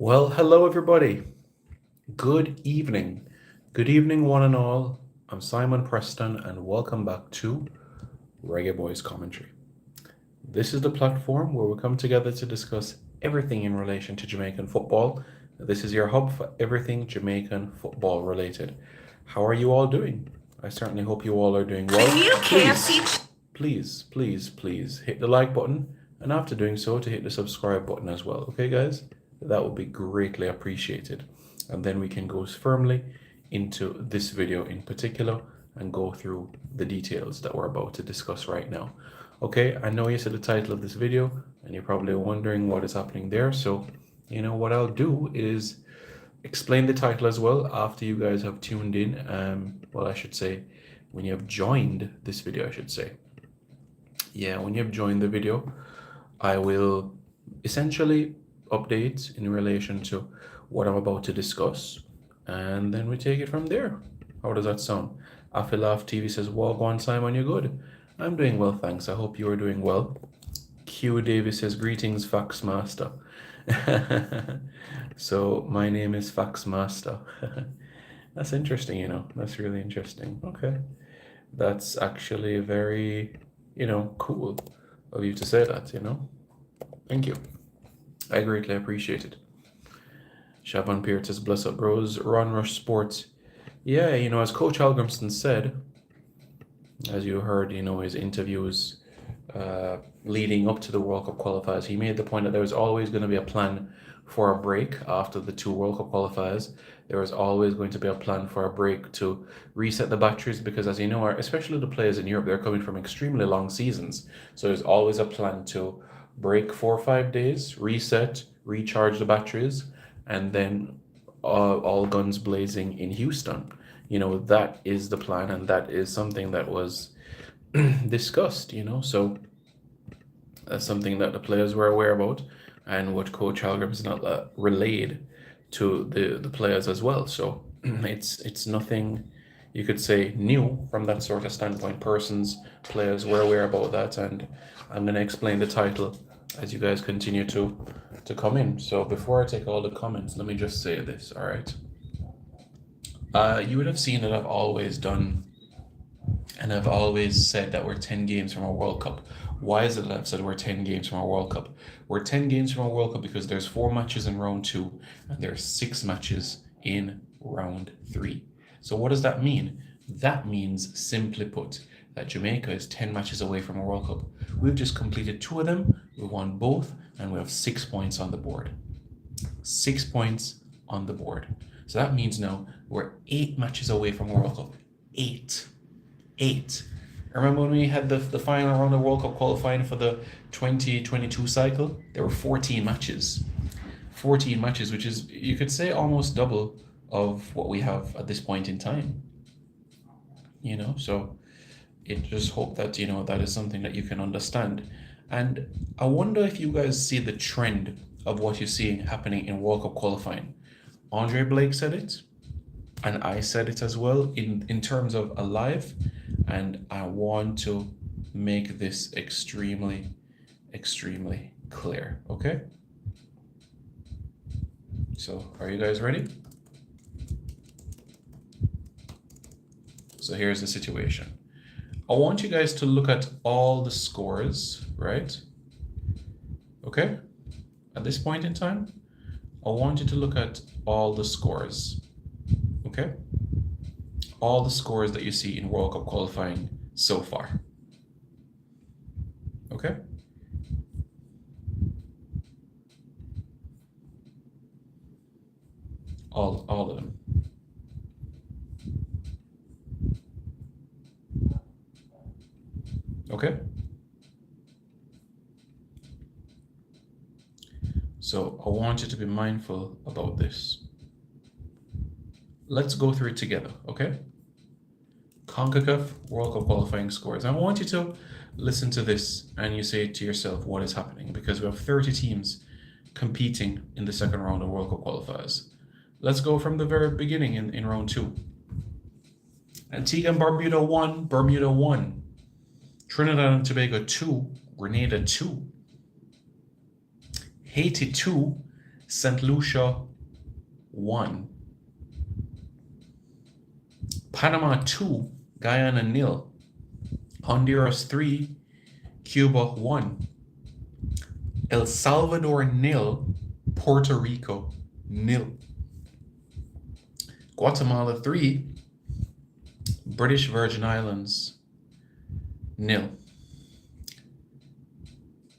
Well, hello everybody. Good evening. Good evening, one and all. I'm Simon Preston, and welcome back to Reggae Boys Commentary. This is the platform where we come together to discuss everything in relation to Jamaican football. This is your hub for everything Jamaican football related. How are you all doing? I certainly hope you all are doing well. The new KFC. Please hit the like button, and after doing so, to hit the subscribe button as well. Okay, guys? That would be greatly appreciated. And then we can go firmly into this video in particular and go through the details that we're about to discuss right now. Okay, I know you see the title of this video and you're probably wondering what is happening there. So, what I'll do is explain the title as well after you guys have tuned in. Well, I should say, when you have joined this video, I should say. Yeah, when you have joined the video, I will essentially update in relation to what I'm about to discuss, and then we take it from there. How does that sound? Afilaf TV says, "Well, go on, Simon, you're good." I'm doing well, thanks. I hope you are doing well. Q Davis says, "Greetings, Fax Master." So my name is Fax Master. That's interesting, That's really interesting. Okay. That's actually very, cool of you to say that. Thank you. I greatly appreciate it. Shaban Pierce says, "Bless up, bros." Ron Rush Sports. Yeah, as Coach Halgrimson said, as you heard, his interviews leading up to the World Cup qualifiers, he made the point that there was always going to be a plan for a break after the two World Cup qualifiers. There was always going to be a plan for a break to reset the batteries because, as you know, especially the players in Europe, they're coming from extremely long seasons. So there's always a plan to break 4 or 5 days, reset, recharge the batteries, and then all guns blazing in Houston. That is the plan, and that is something that was discussed, so that's something that the players were aware about, and what Coach Halgrimson relayed to the players as well. So it's nothing you could say new from that sort of standpoint. Players were aware about that, and I'm going to explain the title as you guys continue to come in. So before I take all the comments, let me just say this, all right? You would have seen that I've always done, and I've always said that we're 10 games from a World Cup. Why is it that I've said we're 10 games from a World Cup? We're 10 games from a World Cup because there's 4 matches in round 2, and there's 6 matches in round 3. So what does that mean? That means, simply put, that Jamaica is 10 matches away from a World Cup. We've just completed 2 of them, we won both, and we have 6 points on the board. 6 points on the board. So that means now we're 8 matches away from a World Cup. 8. Remember when we had the final round of World Cup qualifying for the 2022 cycle? There were 14 matches. 14 matches, which is, you could say, almost double of what we have at this point in time. So it just hope that, that is something that you can understand. And I wonder if you guys see the trend of what you're seeing happening in World Cup qualifying. Andre Blake said it, and I said it as well in terms of alive, and I want to make this extremely, extremely clear, okay? So, are you guys ready? So here's the situation. I want you guys to look at all the scores, right? Okay? At this point in time, I want you to look at all the scores, okay? All the scores that you see in World Cup qualifying so far, okay? All of them. Okay? So I want you to be mindful about this. Let's go through it together, okay? CONCACAF World Cup qualifying scores. I want you to listen to this and you say to yourself what is happening, because we have 30 teams competing in the second round of World Cup qualifiers. Let's go from the very beginning in round 2. Antigua and Barbuda 1, Bermuda 1. Trinidad and Tobago 2, Grenada 2. Haiti 2, St. Lucia 1. Panama 2, Guyana 0. Honduras 3, Cuba 1. El Salvador 0, Puerto Rico 0. Guatemala 3, British Virgin Islands 0.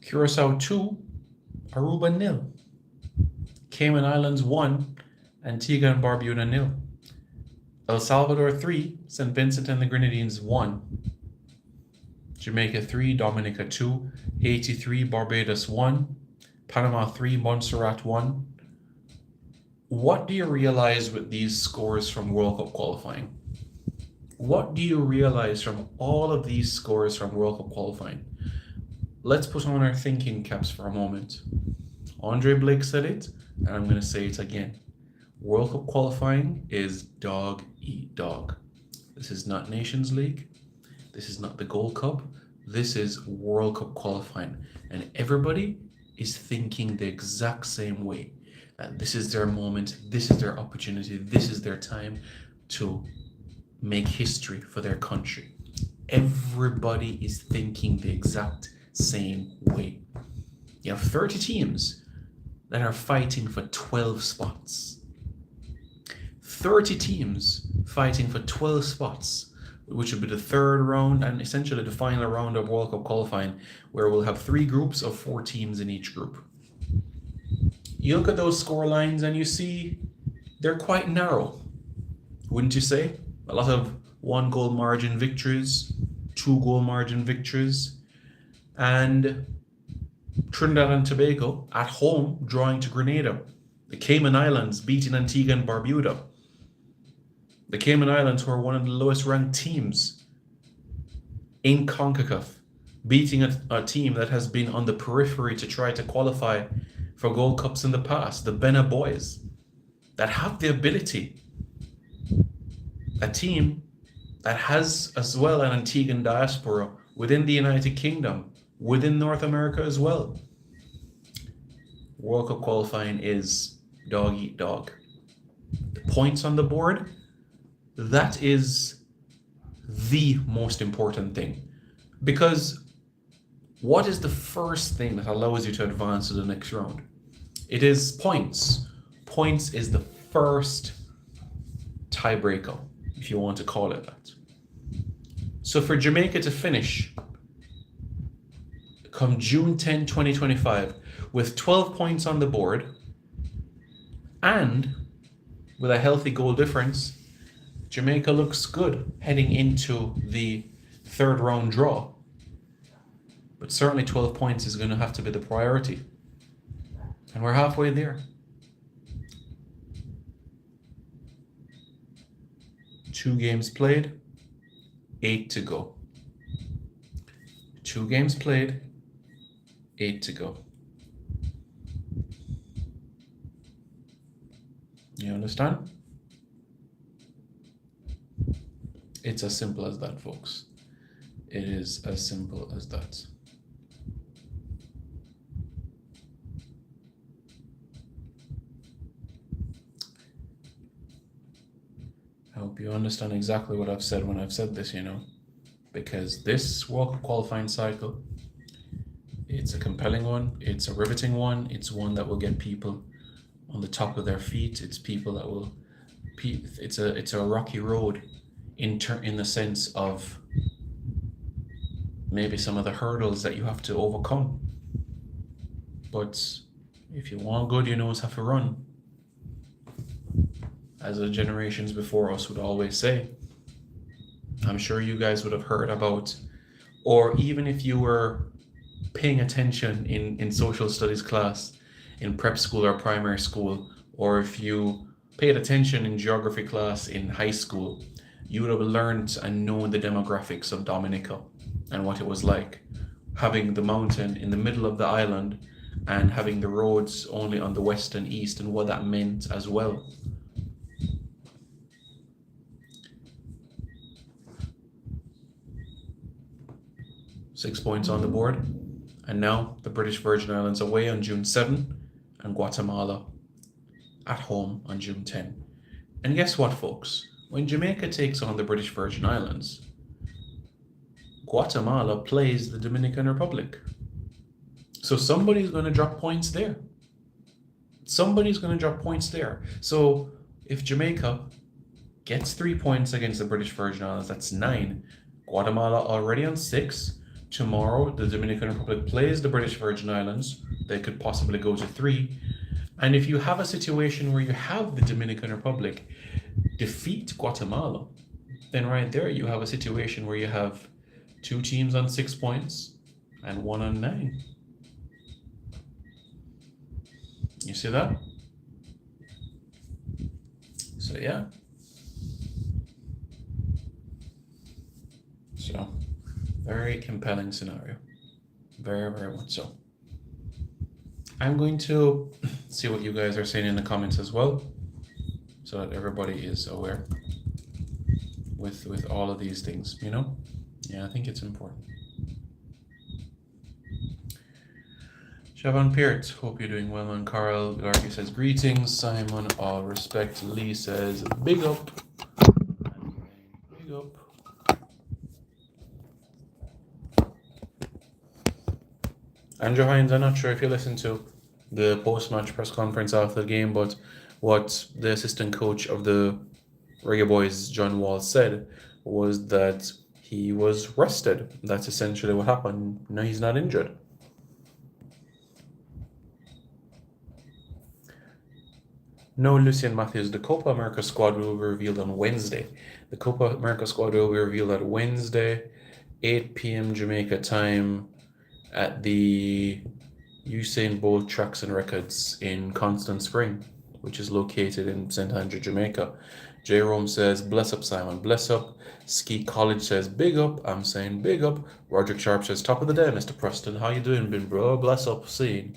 Curacao 2, Aruba 0. Cayman Islands 1, Antigua and Barbuda 0. El Salvador 3, St. Vincent and the Grenadines 1. Jamaica 3, Dominica 2, Haiti 3, Barbados 1, Panama 3, Montserrat 1. What do you realize with these scores from World Cup qualifying? What do you realize from all of these scores from World Cup qualifying? Let's put on our thinking caps for a moment. Andre Blake said it, and I'm going to say it again. World Cup qualifying is dog eat dog. This is not Nations League. This is not the Gold Cup. This is World Cup qualifying. And everybody is thinking the exact same way. And this is their moment. This is their opportunity. This is their time to make history for their country. Everybody is thinking the exact same way. You have 30 teams that are fighting for 12 spots. 30 teams fighting for 12 spots, which will be the third round and essentially the final round of World Cup qualifying, where we'll have 3 groups of 4 teams in each group. You look at those score lines and you see they're quite narrow, wouldn't you say? A lot of 1-goal margin victories, 2-goal margin victories, and Trinidad and Tobago at home drawing to Grenada. The Cayman Islands beating Antigua and Barbuda. The Cayman Islands, who are one of the lowest ranked teams in CONCACAF, beating a team that has been on the periphery to try to qualify for Gold Cups in the past, the Bena Boys, that have the ability. A team that has as well an Antiguan diaspora within the United Kingdom, within North America as well. World Cup qualifying is dog eat dog. The points on the board, that is the most important thing. Because what is the first thing that allows you to advance to the next round? It is points. Points is the first tiebreaker, if you want to call it that. So for Jamaica to finish come June 10, 2025, with 12 points on the board and with a healthy goal difference, Jamaica looks good heading into the third round draw. But certainly 12 points is going to have to be the priority. And we're halfway there. 2 games played, 8 to go. 2 games played, 8 to go. You understand? It's as simple as that, folks. It is as simple as that. I hope you understand exactly what I've said when I've said this, because this World Cup qualifying cycle, it's a compelling one, it's a riveting one, it's one that will get people on the top of their feet. It's people that will, it's a rocky road in the sense of maybe some of the hurdles that you have to overcome. But if you want good, you always have to run. As the generations before us would always say. I'm sure you guys would have heard about, or even if you were paying attention in social studies class, in prep school or primary school, or if you paid attention in geography class in high school, you would have learned and known the demographics of Dominica and what it was like, having the mountain in the middle of the island and having the roads only on the west and east, and what that meant as well. Six points on the board. And now the British Virgin Islands away on June 7 and Guatemala at home on June 10. And guess what, folks? When Jamaica takes on the British Virgin Islands, Guatemala plays the Dominican Republic. So somebody's going to drop points there. Somebody's going to drop points there. So if Jamaica gets 3 points against the British Virgin Islands, that's 9. Guatemala already on 6. Tomorrow, the Dominican Republic plays the British Virgin Islands. They could possibly go to 3. And if you have a situation where you have the Dominican Republic defeat Guatemala, then right there you have a situation where you have 2 teams on 6 points and 1 on 9. You see that? So yeah. So very compelling scenario. Very, very much so. I'm going to see what you guys are saying in the comments as well, so that everybody is aware with all of these things, you know? Yeah, I think it's important. Siobhan Peart, hope you're doing well, man. Carl Larky says greetings. Simon, all respect. Lee says big up. Big up. Andrew Hines, I'm not sure if you listened to the post-match press conference after the game, but what the assistant coach of the Reggae Boys, John Wall, said was that he was rested. That's essentially what happened. No, he's not injured. No, Lucian Matthews, the Copa America squad will be revealed on Wednesday. The Copa America squad will be revealed at Wednesday, 8 p.m. Jamaica time at the Usain Bolt Tracks and Records in Constant Spring, which is located in St. Andrew, Jamaica. J. Rome says, bless up, Simon, bless up. Ski College says, big up. I'm saying big up. Roderick Sharp says, top of the day, Mr. Preston. How you doing, been bro? Bless up, scene.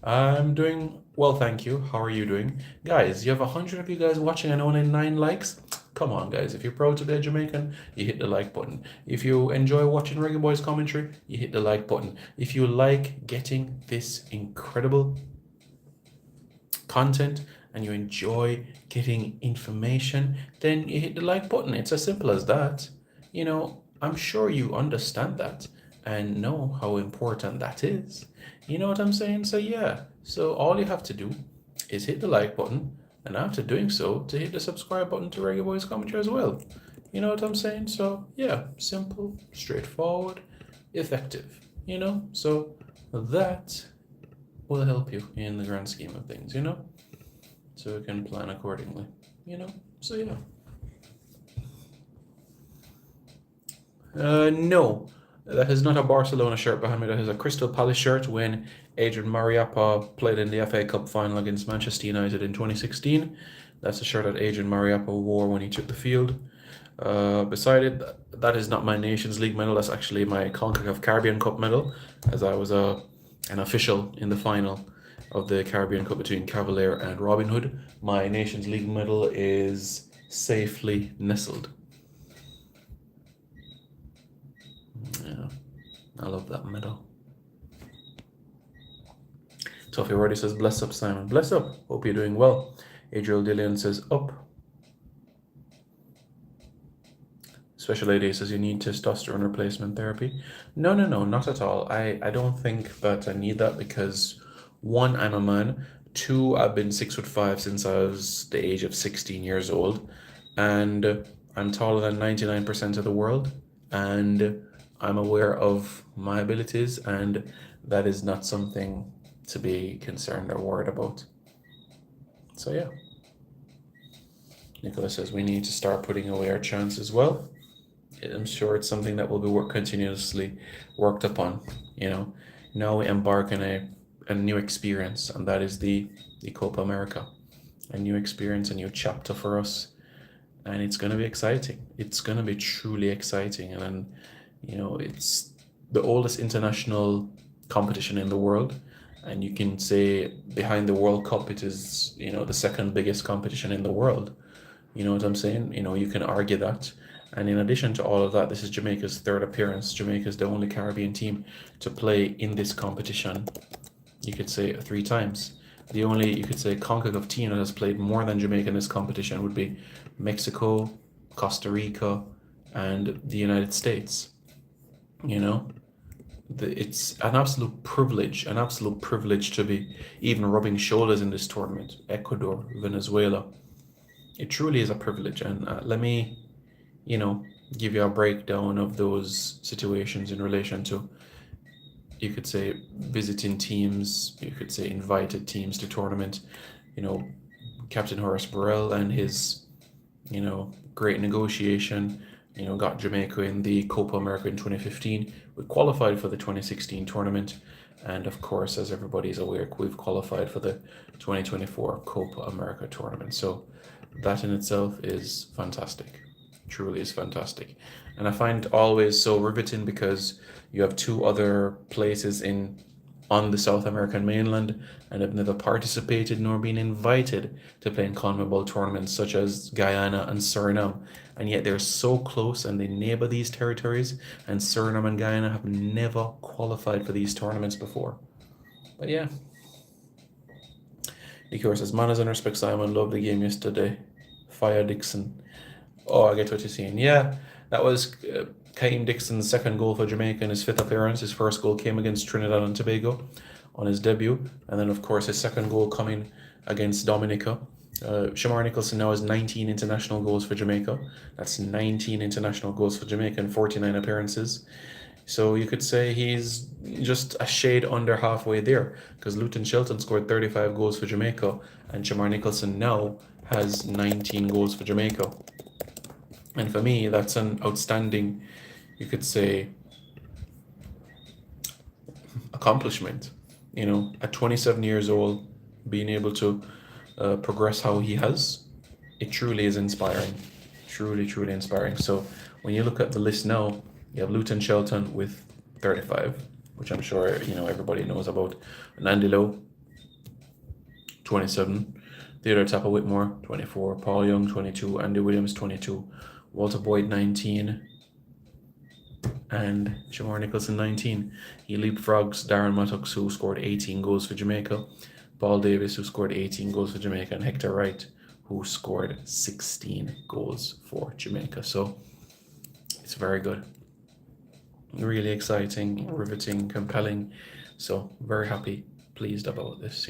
I'm doing well, thank you. How are you doing? Guys, you have 100 of you guys watching and only 9 likes? Come on, guys. If you're proud to be a Jamaican, you hit the like button. If you enjoy watching Reggae Boys commentary, you hit the like button. If you like getting this incredible content and you enjoy getting information, then you hit the like button. It's as simple as that. You know, I'm sure you understand that and know how important that is. You know what I'm saying? So yeah, so all you have to do is hit the like button, and after doing so, to hit the subscribe button to Reggae Boys Commentary as well. You know what I'm saying? So yeah, simple, straightforward, effective, you know? So that will help you in the grand scheme of things, you know? So you can plan accordingly, you know? So yeah. No. That is not a Barcelona shirt behind me. That is a Crystal Palace shirt when Adrian Mariappa played in the FA Cup final against Manchester United in 2016. That's the shirt that Adrian Mariappa wore when he took the field. Beside it, that is not my Nations League medal. That's actually my CONCACAF Caribbean Cup medal, as I was an official in the final of the Caribbean Cup between Cavalier and Robin Hood. My Nations League medal is safely nestled. Yeah, I love that medal. Toffee already says, bless up, Simon. Bless up. Hope you're doing well. Adriel Dillian says, up. Special Lady says, you need testosterone replacement therapy. No, not at all. I don't think that I need that because, 1, I'm a man. 2, I've been 6'5" since I was the age of 16 years old. And I'm taller than 99% of the world. And I'm aware of my abilities, and that is not something to be concerned or worried about. So yeah. Nicola says we need to start putting away our chance as well. I'm sure it's something that will be continuously worked upon. You know, now we embark on a new experience, and that is the Copa America. A new experience, a new chapter for us, and it's going to be exciting. It's going to be truly exciting, and you know, it's the oldest international competition in the world, and you can say behind the World Cup, it is, you know, the second biggest competition in the world. You know what I'm saying? You know, you can argue that. And in addition to all of that, this is Jamaica's 3rd appearance. Jamaica is the only Caribbean team to play in this competition, you could say, 3 times. The only, you could say, CONCACAF team that has played more than Jamaica in this competition would be Mexico, Costa Rica, and the United States. You know, it's an absolute privilege to be even rubbing shoulders in this tournament. Ecuador, Venezuela. It truly is a privilege. And let me, you know, give you a breakdown of those situations in relation to, you could say, visiting teams, you could say invited teams to tournament. You know, Captain Horace Burrell and his, great negotiation, got Jamaica in the Copa America in 2015. We qualified for the 2016 tournament. And of course, as everybody's aware, we've qualified for the 2024 Copa America tournament. So that in itself is fantastic. Truly is fantastic. And I find always so riveting because you have two other places on the South American mainland and have never participated nor been invited to play in CONMEBOL tournaments such as Guyana and Suriname. And yet they're so close and they neighbor these territories, and Suriname and Guyana have never qualified for these tournaments before. But yeah. Nikor says, manners and respect, Simon. Loved the game yesterday. Fire Dixon. Oh, I get what you're saying. Yeah, that was Kaim Dixon's second goal for Jamaica in his fifth appearance. His first goal came against Trinidad and Tobago on his debut. And then, of course, his second goal coming against Dominica. Shamar Nicholson now has 19 international goals for Jamaica. That's 19 international goals for Jamaica in 49 appearances. So you could say he's just a shade under halfway there, because Luton Shelton scored 35 goals for Jamaica, and Shamar Nicholson now has 19 goals for Jamaica. And for me, that's an outstanding, you could say, accomplishment. At 27 years old, being able to progress how he has, it truly is inspiring. Truly, truly inspiring. So when you look at the list now, you have Luton Shelton with 35, which I'm sure everybody knows about. Andy Lowe, 27. Theodore Tapper Whitmore, 24. Paul Young, 22. Andy Williams, 22. Walter Boyd, 19. And Shamar Nicholson, 19. He leapfrogs Darren Mattocks, who scored 18 goals for Jamaica. Paul Davis, who scored 18 goals for Jamaica. And Hector Wright, who scored 16 goals for Jamaica. So it's very good. Really exciting, riveting, compelling. So very happy, pleased about this,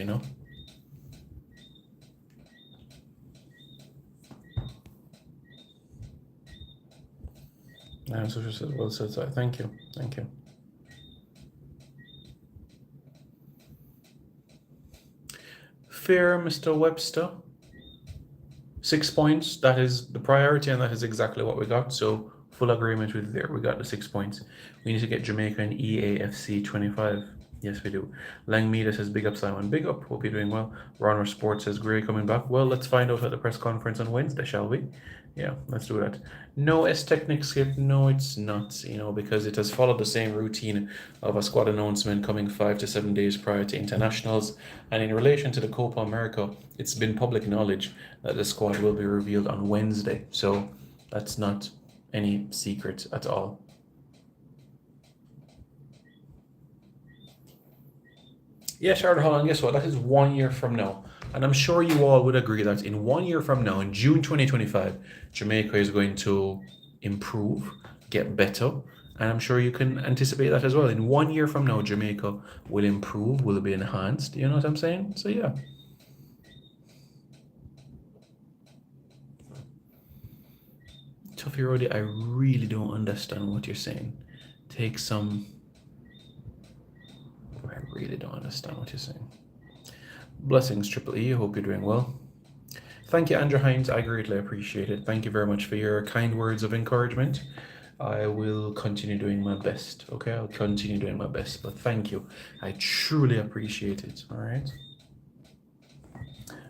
So she said, well said, so thank you. Fair, Mr. Webster. 6 points, that is the priority, and that is exactly what we got. So full agreement with there. We got the 6 points. We need to get Jamaica in EAFC 25. Yes, we do. Lang Meada says, big up, Simon. Big up. Hope you're doing well. Ronner Sports says, Gray coming back. Well, let's find out at the press conference on Wednesday, shall we? Yeah, let's do that. No S-Technic skip. No, it's not, because it has followed the same routine of a squad announcement coming 5 to 7 days prior to internationals. And in relation to the Copa America, it's been public knowledge that the squad will be revealed on Wednesday. So that's not any secret at all. Yeah, Charlotte Holland, guess what? That is 1 year from now. And I'm sure you all would agree that in 1 year from now, in June 2025, Jamaica is going to improve, get better. And I'm sure you can anticipate that as well. In 1 year from now, Jamaica will improve, will be enhanced. You know what I'm saying? So, yeah. Tuffy Roddy, I really don't understand what you're saying. I really don't understand what you're saying. Blessings, Triple E. I hope you're doing well. Thank you, Andrew Hines. I greatly appreciate it. Thank you very much for your kind words of encouragement. I will continue doing my best. Okay, I'll continue doing my best. But thank you. I truly appreciate it. All right.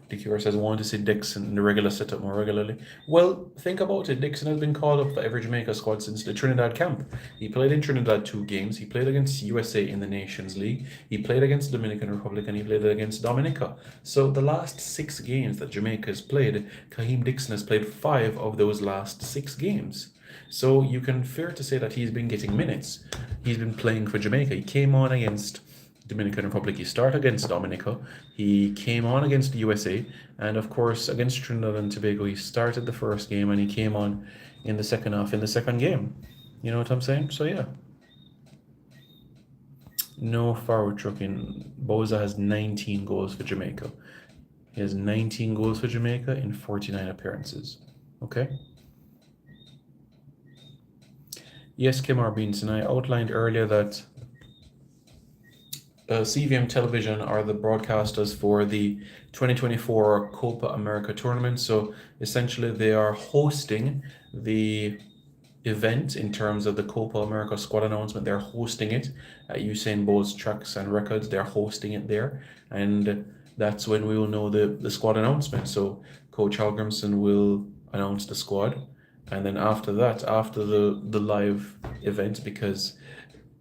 DQR says, I want to see Dixon in the regular setup more regularly. Well, think about it. Dixon has been called up for every Jamaica squad since the Trinidad camp. He played in Trinidad 2 games. He played against USA in the Nations League. He played against the Dominican Republic, and he played against Dominica. So the last 6 games that Jamaica has played, Kaheem Dixon has played 5 of those last 6 games. So you can fair to say that he's been getting minutes. He's been playing for Jamaica. He came on against Dominican Republic. He started against Dominica. He came on against the USA, and of course against Trinidad and Tobago. He started the first game and he came on in the second half in the second game. You know what I'm saying? So yeah. No forward trucking. Boza has 19 goals for Jamaica. He has 19 goals for Jamaica in 49 appearances. Okay. Yes, Kim Arbinson, I outlined earlier that CVM Television are the broadcasters for the 2024 Copa America tournament. So essentially, they are hosting the event in terms of the Copa America squad announcement. They're hosting it at Usain Bolt's Tracks and Records. They're hosting it there, and that's when we will know the squad announcement. So Coach Halgrimson will announce the squad, and then after that, after the live event, because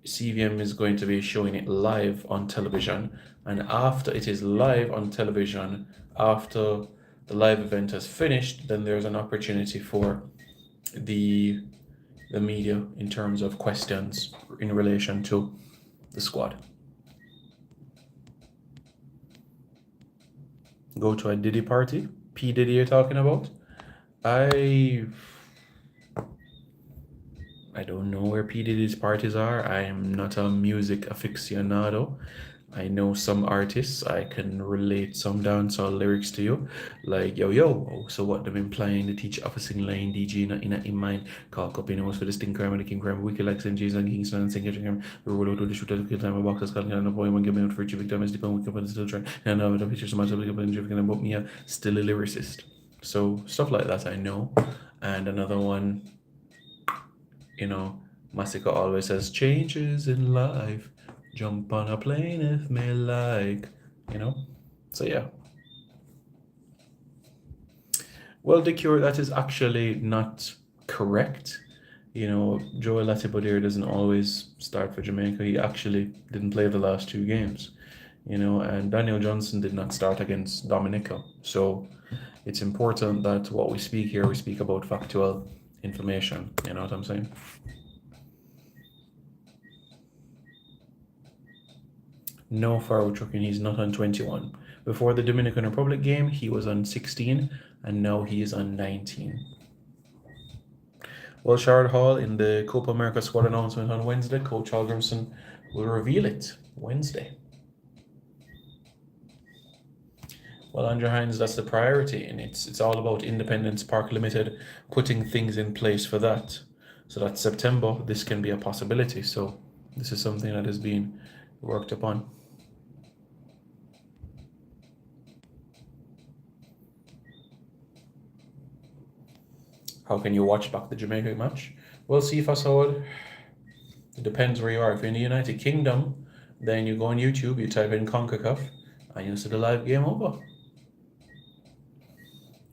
CVM is going to be showing it live on television, and after it is live on television, after the live event has finished, then there's an opportunity for the media in terms of questions in relation to the squad. Go to a Diddy party? P. Diddy you're talking about? I don't know where P. Diddy's parties are. I am not a music aficionado. I know some artists. I can relate some dancehall lyrics to you, like yo yo. So what them implying? The teach of a sing line DG not in mind. Call up in for the sting crime and the king crime. Wicked like St. James and Kingston and St. Catherine. The roll out to the shooter kill time. A box calling on a boy and give me out for Jimmy Thomas. Deep on Wicked but still trying. And now the picture so much of Wicked and Jimmy about me. Still a lyricist. So stuff like that I know. And another one, you know, Masika always says changes in life. Jump on a plane if me like, you know. So yeah. Well, the cure, that is actually not correct. You know, Joel Latibodier doesn't always start for Jamaica. He actually didn't play the last two games, you know, and Daniel Johnson did not start against Dominica. So it's important that what we speak here, we speak about factual information. You know what I'm saying? No forward trucking, he's not on 21. Before the Dominican Republic game, he was on 16, and now he is on 19. Well, Shard Hall, in the Copa America squad announcement on Wednesday, Coach Halgrimson will reveal it Wednesday. Well, Andrew Hines, that's the priority, and it's all about Independence Park Limited putting things in place for that. So that September, this can be a possibility. So this is something that is being worked upon. How can you watch back the Jamaica match? Well, see, fast forward. It depends where you are. If you're in the United Kingdom, then you go on YouTube, you type in CONCACAF, and you see the live game over.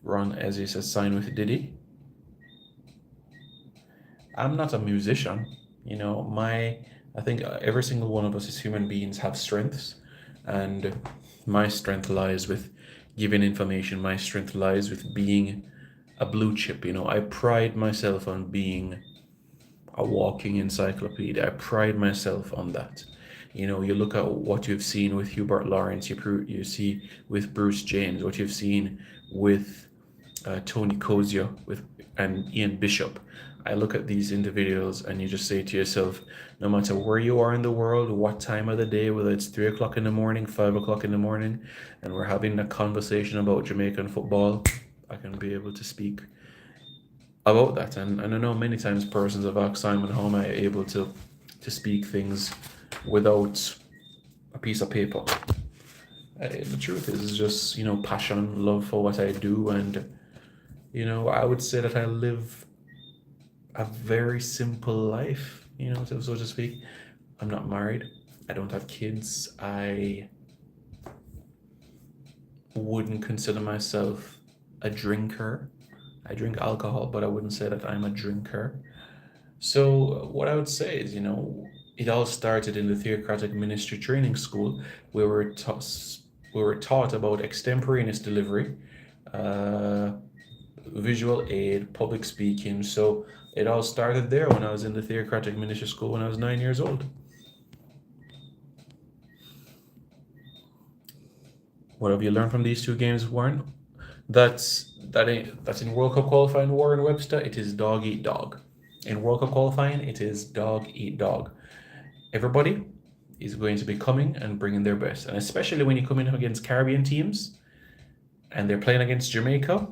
Ron, as he says, sign with Diddy. I'm not a musician. You know, I think every single one of us as human beings have strengths, and my strength lies with giving information. My strength lies with being a blue chip. You know, I pride myself on being a walking encyclopedia. I pride myself on that. You know, you look at what you've seen with Hubert Lawrence, you see with Bruce James, what you've seen with Tony Kozia and Ian Bishop. I look at these individuals and you just say to yourself, no matter where you are in the world, what time of the day, whether it's 3 o'clock in the morning, 5 o'clock in the morning, and we're having a conversation about Jamaican football, I can be able to speak about that. And I know many times persons have asked Simon, how am I able to speak things without a piece of paper? The truth is, it's just, you know, passion, love for what I do. And, you know, I would say that I live a very simple life, you know, so to speak. I'm not married. I don't have kids. I wouldn't consider myself a drinker. I drink alcohol, but I wouldn't say that I'm a drinker. So what I would say is, you know, it all started in the Theocratic Ministry Training School, where we were taught about extemporaneous delivery, visual aid, public speaking. So it all started there when I was in the Theocratic Ministry School when I was 9 years old. What have you learned from these two games, Warren? That's in World Cup qualifying, Warren Webster. It is dog eat dog. In World Cup qualifying, it is dog eat dog. Everybody is going to be coming and bringing their best, and especially when you come in against Caribbean teams, and they're playing against Jamaica,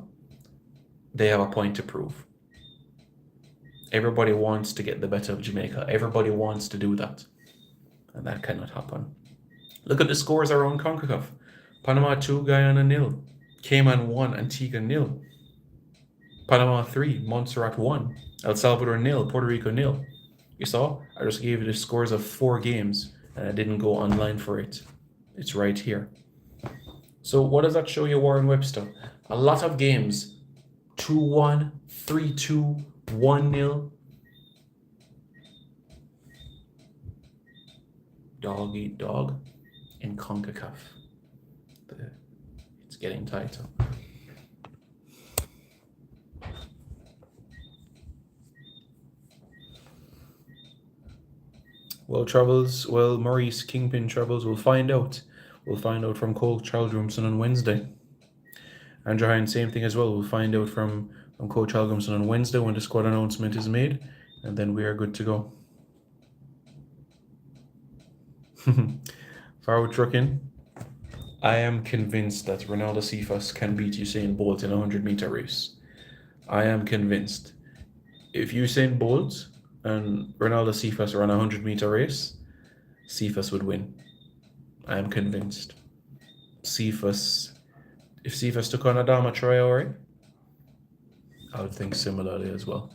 they have a point to prove. Everybody wants to get the better of Jamaica. Everybody wants to do that, and that cannot happen. Look at the scores around CONCACAF. Panama 2, Guyana 0. Cayman 1, Antigua 0. Panama 3, Montserrat 1. El Salvador 0, Puerto Rico 0. You saw? I just gave you the scores of 4 games, and I didn't go online for it. It's right here. So what does that show you, Warren Webster? A lot of games, 2-1, 3-2, 1-0. Dog eat dog in CONCACAF. It's getting tighter. Well, Maurice Kingpin Travels, we'll find out. We'll find out from Coach Hallgrimsson on Wednesday. Andrew Hines, same thing as well. We'll find out from Coach Hallgrimsson on Wednesday when the squad announcement is made, and then we are good to go. Forward trucking. I am convinced that Ronaldo Cephas can beat Usain Bolt in a 100-meter race. I am convinced. If Usain Bolt and Ronaldo Cephas run a 100-meter race, Cephas would win. I am convinced. Cephas, if Cephas took on Adama Traore, I would think similarly as well.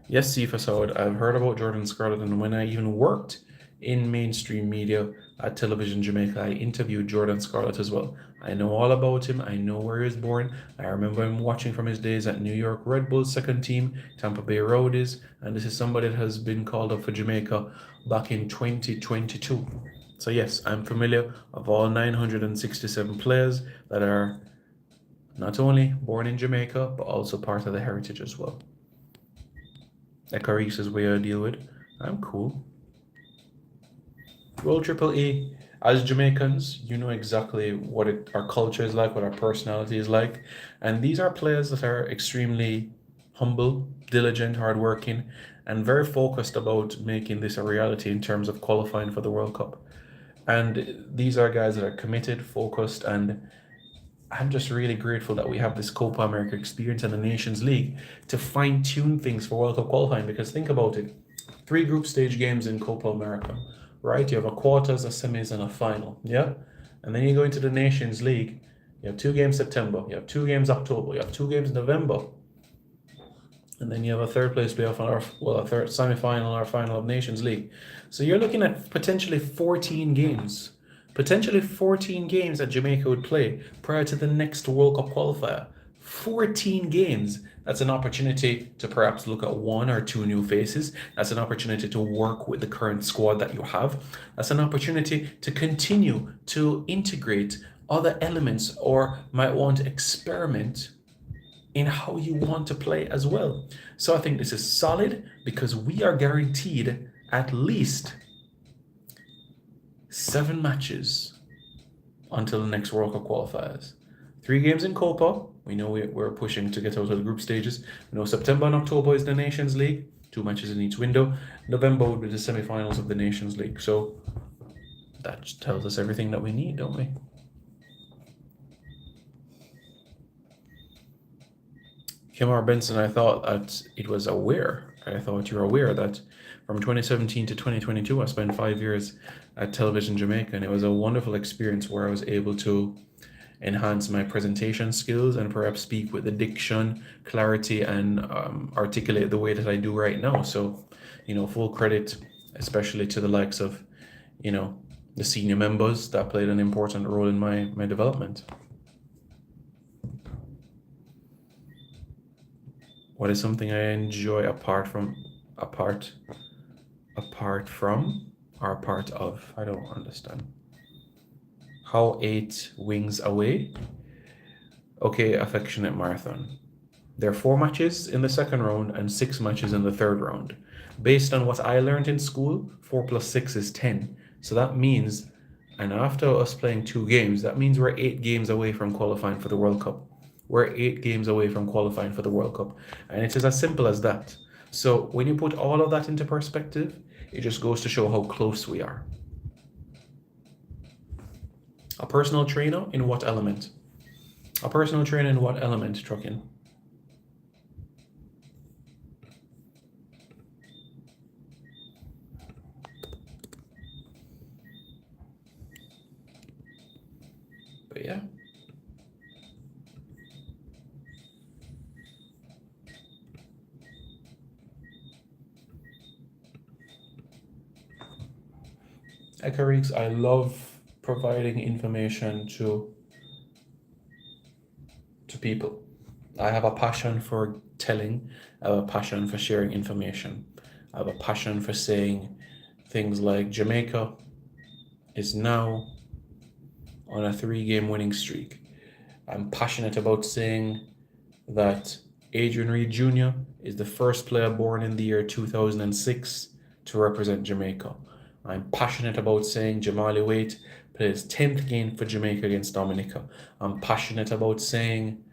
Yes, Cephas, I've heard about Jordan Scarlett, and when I even worked in mainstream media at Television Jamaica, I interviewed Jordan Scarlett as well. I know all about him. I know where he was born. I remember him watching from his days at New York Red Bulls second team, Tampa Bay Rowdies, and this is somebody that has been called up for Jamaica back in 2022. So yes, I'm familiar of all 967 players that are not only born in Jamaica, but also part of the heritage as well. Ecarice is where I deal with. I'm cool. Well, Triple E, as Jamaicans, you know exactly what our culture is like, what our personality is like. And these are players that are extremely humble, diligent, hardworking, and very focused about making this a reality in terms of qualifying for the World Cup. And these are guys that are committed, focused, and I'm just really grateful that we have this Copa America experience and the Nations League to fine-tune things for World Cup qualifying. Because think about it, 3 group stage games in Copa America, right? You have a quarters, a semis, and a final, yeah? And then you go into the Nations League, you have 2 games September, you have 2 games October, you have 2 games November, and then you have a third place playoff, a third semi-final or final of Nations League. So you're looking at potentially 14 games. Potentially 14 games that Jamaica would play prior to the next World Cup qualifier. 14 games. That's an opportunity to perhaps look at 1 or 2 new faces. That's an opportunity to work with the current squad that you have. That's an opportunity to continue to integrate other elements, or might want to experiment in how you want to play as well. So I think this is solid because we are guaranteed at least 7 matches until the next World Cup qualifiers. 3 games in Copa. We know we're pushing to get out of the group stages. We know September and October is the Nations League. 2 matches in each window. November would be the semi-finals of the Nations League. So that tells us everything that we need, don't we? Kimar Benson, I thought that it was aware. I thought you were aware that from 2017 to 2022, I spent 5 years at Television Jamaica, and it was a wonderful experience where I was able to enhance my presentation skills and perhaps speak with the diction, clarity, and articulate the way that I do right now. So, full credit, especially to the likes of, the senior members that played an important role in my development. What is something I enjoy apart from, or a part of? I don't understand. How 8 wings away? Okay, affectionate marathon. There are 4 matches in the second round and 6 matches in the third round. Based on what I learned in school, 4 plus 6 is 10. So that means And after us playing 2 games, that means we're 8 games away from qualifying for the World Cup. We're 8 games away from qualifying for the World Cup. And it is as simple as that. So when you put all of that into perspective, it just goes to show how close we are. A personal trainer in what element? A personal trainer in what element, Truckin? But yeah. Ekarix, I love providing information to people. I have a passion for telling, I have a passion for sharing information. I have a passion for saying things like Jamaica is now on a 3-game winning streak. I'm passionate about saying that Adrian Reed Jr. is the first player born in the year 2006 to represent Jamaica. I'm passionate about saying Jamali Waite played his 10th game for Jamaica against Dominica. I'm passionate about saying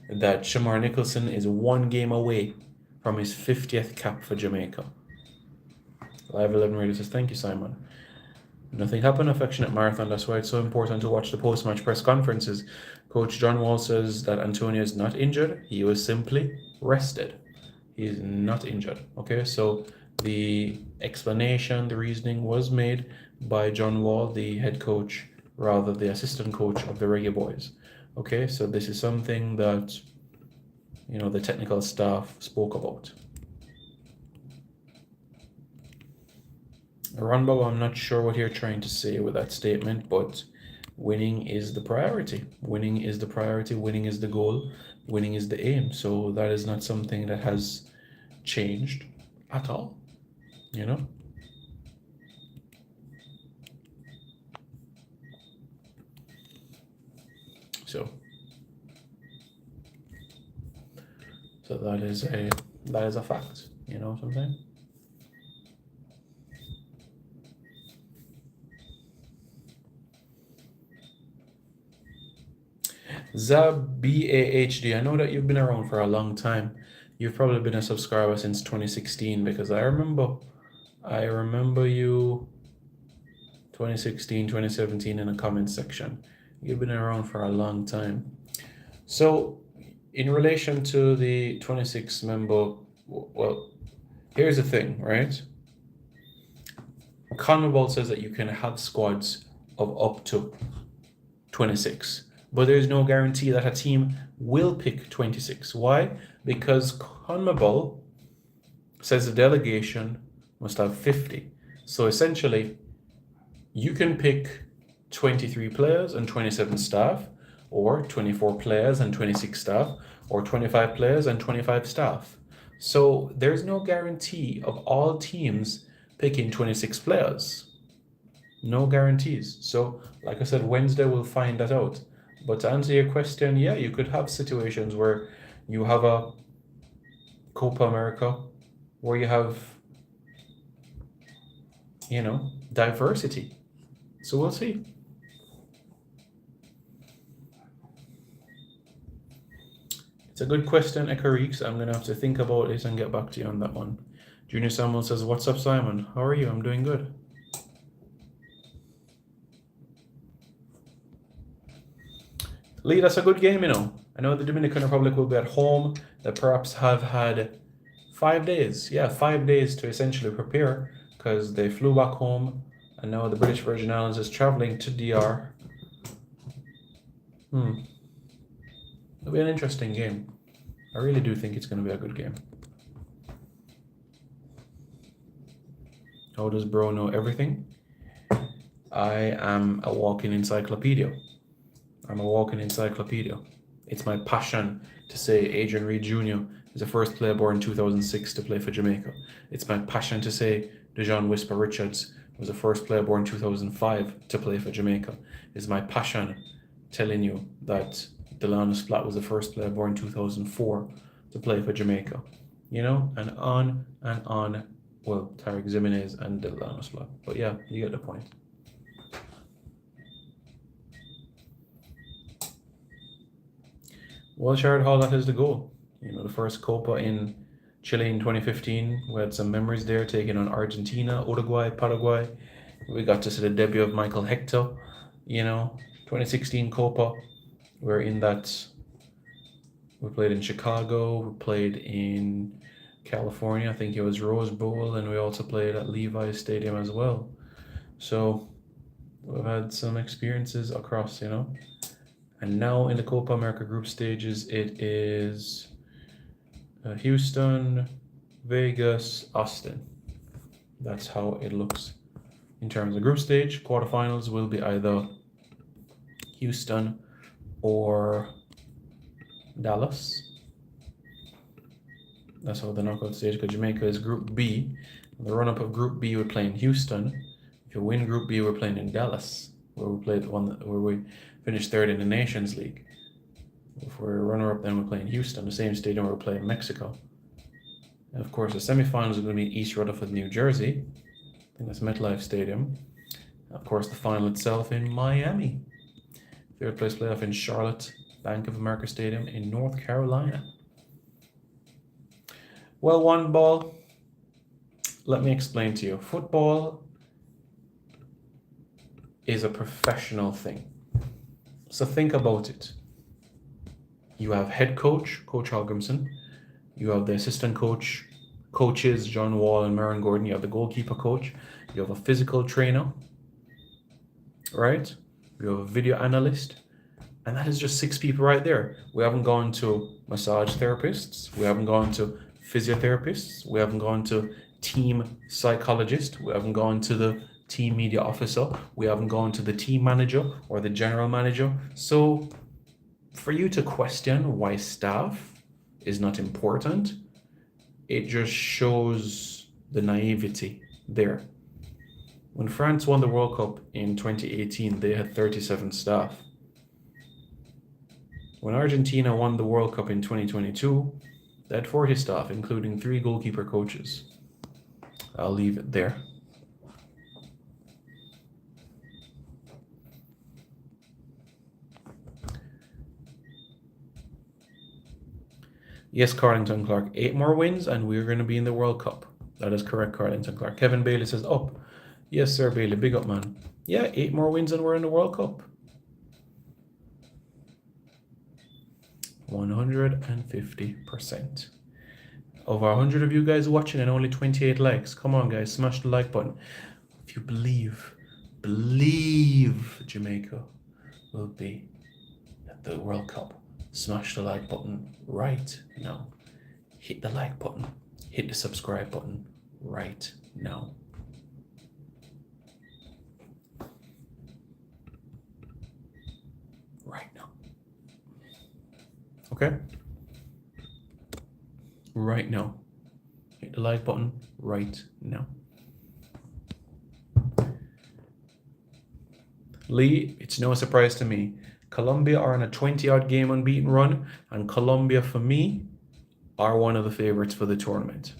that Shamar Nicholson is 1 game away from his 50th cap for Jamaica. Live 11 Radio says, thank you, Simon. Nothing happened, affectionate marathon. That's why it's so important to watch the post-match press conferences. Coach John Wall says that Antonio is not injured. He was simply rested. He is not injured. Okay, so the explanation, the reasoning was made by John Wall, the head coach, rather the assistant coach of the Reggae Boys. Okay, so this is something that, the technical staff spoke about. Runbow, I'm not sure what you're trying to say with that statement, but winning is the priority. Winning is the priority. Winning is the goal. Winning is the aim. So that is not something that has changed at all, So that is a fact. You know what I'm saying? Zab BAHD, I know that you've been around for a long time. You've probably been a subscriber since 2016 because I remember you 2016, 2017 in the comment section. You've been around for a long time. So in relation to the 26 member, well, here's the thing, right? CONMEBOL says that you can have squads of up to 26. But there's no guarantee that a team will pick 26. Why? Because CONMEBOL says the delegation must have 50. So essentially, you can pick 23 players and 27 staff, or 24 players and 26 staff, or 25 players and 25 staff. So there's no guarantee of all teams picking 26 players. No guarantees. So, like I said, Wednesday we'll find that out. But to answer your question, yeah, you could have situations where you have a Copa America where you have, diversity. So we'll see. It's a good question, Ekarix. I'm going to have to think about it and get back to you on that one. Junior Samuel says, what's up, Simon? How are you? I'm doing good. Lee, that's a good game, I know the Dominican Republic will be at home. They perhaps have had 5 days. Yeah, 5 days to essentially prepare because they flew back home and now the British Virgin Islands is traveling to DR. It'll be an interesting game. I really do think it's going to be a good game. How does bro know everything? I am a walking encyclopedia. I'm a walking encyclopedia. It's my passion to say Adrian Reed Jr. is the first player born in 2006 to play for Jamaica. It's my passion to say Dejon Whisper Richards was the first player born in 2005 to play for Jamaica. It's my passion telling you that Delano Splat was the first player born in 2004 to play for Jamaica. And on and on. Well, Tarek Zimenez and Delano Splat. But yeah, you get the point. Well, Shard Hall, that is the goal. The first Copa in Chile in 2015. We had some memories there, taking on Argentina, Uruguay, Paraguay. We got to see the debut of Michael Hector. 2016 Copa. We're in that. We played in Chicago. We played in California. I think it was Rose Bowl, and we also played at Levi's Stadium as well. So we've had some experiences across, And now in the Copa America group stages, it is Houston, Vegas, Austin. That's how it looks in terms of group stage. Quarterfinals will be either Houston or Dallas. That's how the knockout stage, because Jamaica is Group B. The run-up of Group B, we're playing Houston. If you win Group B, we're playing in Dallas, where we finished third in the Nations League. If we're runner-up, then we're playing Houston, the same stadium we're playing Mexico. And of course, the semifinals are going to be in East Rutherford, New Jersey. I think that's MetLife Stadium. Of course, the final itself in Miami. Third place playoff in Charlotte, Bank of America Stadium in North Carolina. Well, one ball. Let me explain to you. Football is a professional thing. So think about it. You have head coach, Coach Holgrimson. You have the assistant coaches, John Wall and Maron Gordon. You have the goalkeeper coach. You have a physical trainer, right? You have a video analyst. And that is just 6 people right there. We haven't gone to massage therapists. We haven't gone to physiotherapists. We haven't gone to team psychologist. We haven't gone to the team media officer. We haven't gone to the team manager or the general manager. So for you to question why staff is not important, it just shows the naivety there. When France won the World Cup in 2018, they had 37 staff. When Argentina won the World Cup in 2022, they had 40 staff, including 3 goalkeeper coaches. I'll leave it there. Yes, Carlington Clark, 8 more wins and we're going to be in the World Cup. That is correct, Carlington Clark. Kevin Bailey says, up. Yes, sir, Bailey, big up, man. Yeah, 8 more wins and we're in the World Cup. 150%. Over 100 of you guys watching and only 28 likes. Come on, guys, smash the like button. If you believe Jamaica will be at the World Cup, smash the like button right now. Hit the like button. Hit the subscribe button right now. Right now. Okay? Right now. Hit the like button right now. Lee, it's no surprise to me. Colombia are on a 20-odd game unbeaten run, and Colombia, for me, are one of the favorites for the tournament.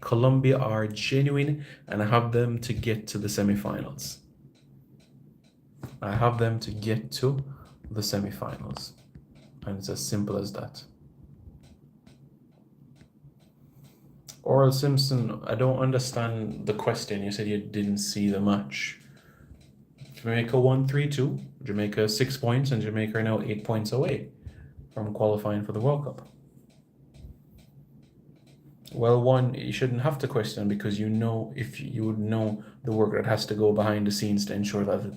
Colombia are genuine, and I have them to get to the semifinals. I have them to get to the semifinals. And it's as simple as that. Oral Simpson, I don't understand the question. You said you didn't see the match. Jamaica won 3-2. Jamaica 6 points, and Jamaica are now 8 points away from qualifying for the World Cup. Well, one, you shouldn't have to question because you know if you would know the work that has to go behind the scenes to ensure that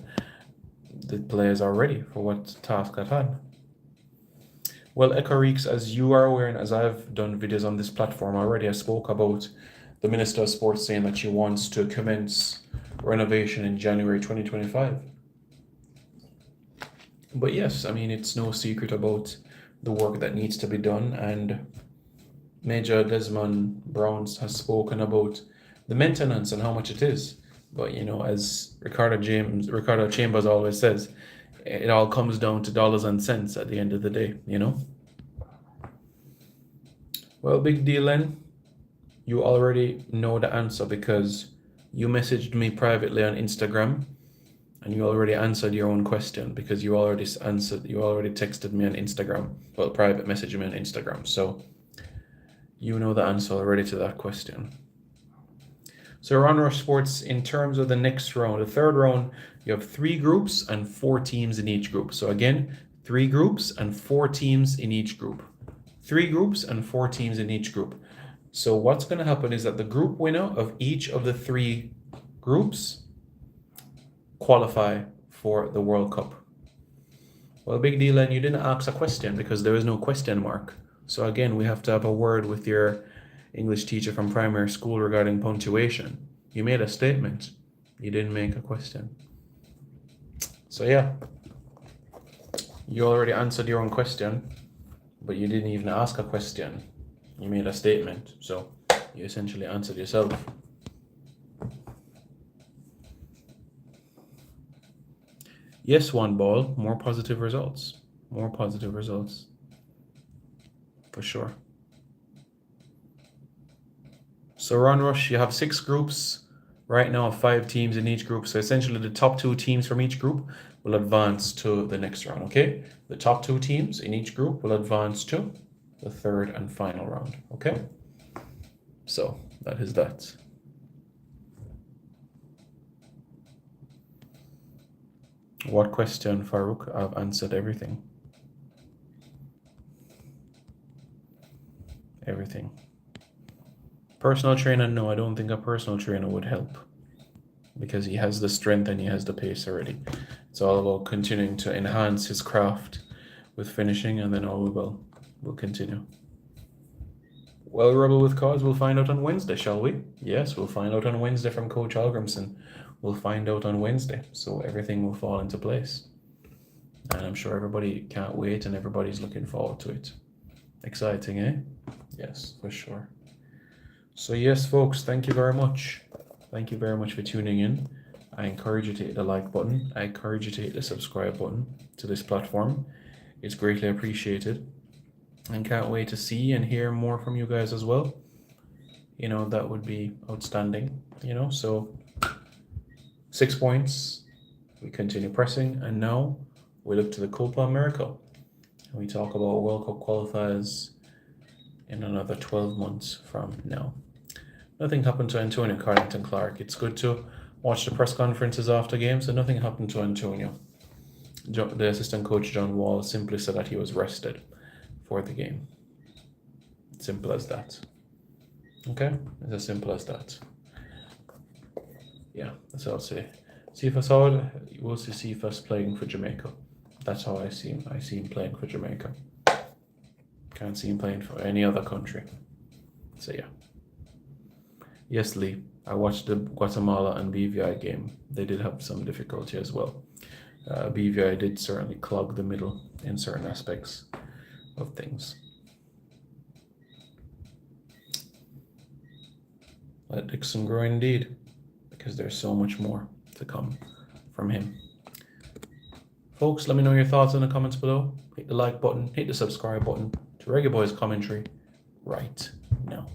the players are ready for what task at hand. Well, Echoreeks, as you are aware, and as I've done videos on this platform already, I spoke about the Minister of Sports saying that she wants to commence renovation in January 2025. But yes, I mean, it's no secret about the work that needs to be done, and Major Desmond Brown has spoken about the maintenance and how much it is. But as Ricardo Chambers always says, it all comes down to dollars and cents at the end of the day, Well, big deal, Len. You already know the answer because you messaged me privately on Instagram And you already answered your own question because you already texted me on Instagram. Well, private messaged me on Instagram. So you know the answer already to that question. So Rush Sports, in terms of the next round, the third round, you have 3 groups and 4 teams in each group. So again, 3 groups and 4 teams in each group. 3 groups and 4 teams in each group. So what's going to happen is that the group winner of each of the 3 groups qualify for the World Cup. Well, big deal, and you didn't ask a question because there is no question mark. So again, we have to have a word with your English teacher from primary school regarding punctuation. You made a statement. You didn't make a question. So yeah, you already answered your own question, but you didn't even ask a question. You made a statement. So you essentially answered yourself. Yes, one ball, more positive results. More positive results. For sure. So Rush, you have 6 groups. Right now, 5 teams in each group. So essentially the top 2 teams from each group will advance to the next round, okay? The top 2 teams in each group will advance to the third and final round, okay? So that is that. What question, Farouk? I've answered everything. Everything. Personal trainer, no, I don't think a personal trainer would help because he has the strength and he has the pace already. It's all about continuing to enhance his craft with finishing, and then all will continue. Well, Rebel with Cause, we'll find out on Wednesday, shall we? Yes, we'll find out on Wednesday from Coach Algrimson. We'll find out on Wednesday, so everything will fall into place. And I'm sure everybody can't wait and everybody's looking forward to it. Exciting, eh? Yes, for sure. So yes, folks, thank you very much. Thank you very much for tuning in. I encourage you to hit the like button. I encourage you to hit the subscribe button to this platform. It's greatly appreciated. And can't wait to see and hear more from you guys as well. You know, that would be outstanding. You know, so 6 points. We continue pressing. And now we look to the Copa America. And we talk about World Cup qualifiers in another 12 months from now. Nothing happened to Antonio Carlington Clark. It's good to watch the press conferences after games, so nothing happened to Antonio. The assistant coach, John Wall, simply said that he was rested for the game. Simple as that. Okay? It's as simple as that. Yeah, that's all I'll say. Cephas Howard, you will see Cephas playing for Jamaica. That's how I see him. I see him playing for Jamaica. Can't see him playing for any other country. So yeah. Yes, Lee. I watched the Guatemala and BVI game. They did have some difficulty as well. BVI did certainly clog the middle in certain aspects of things. Let Dixon grow indeed, because there's so much more to come from him. Folks, let me know your thoughts in the comments below. Hit the like button, hit the subscribe button to Reggae Boys Commentary right now.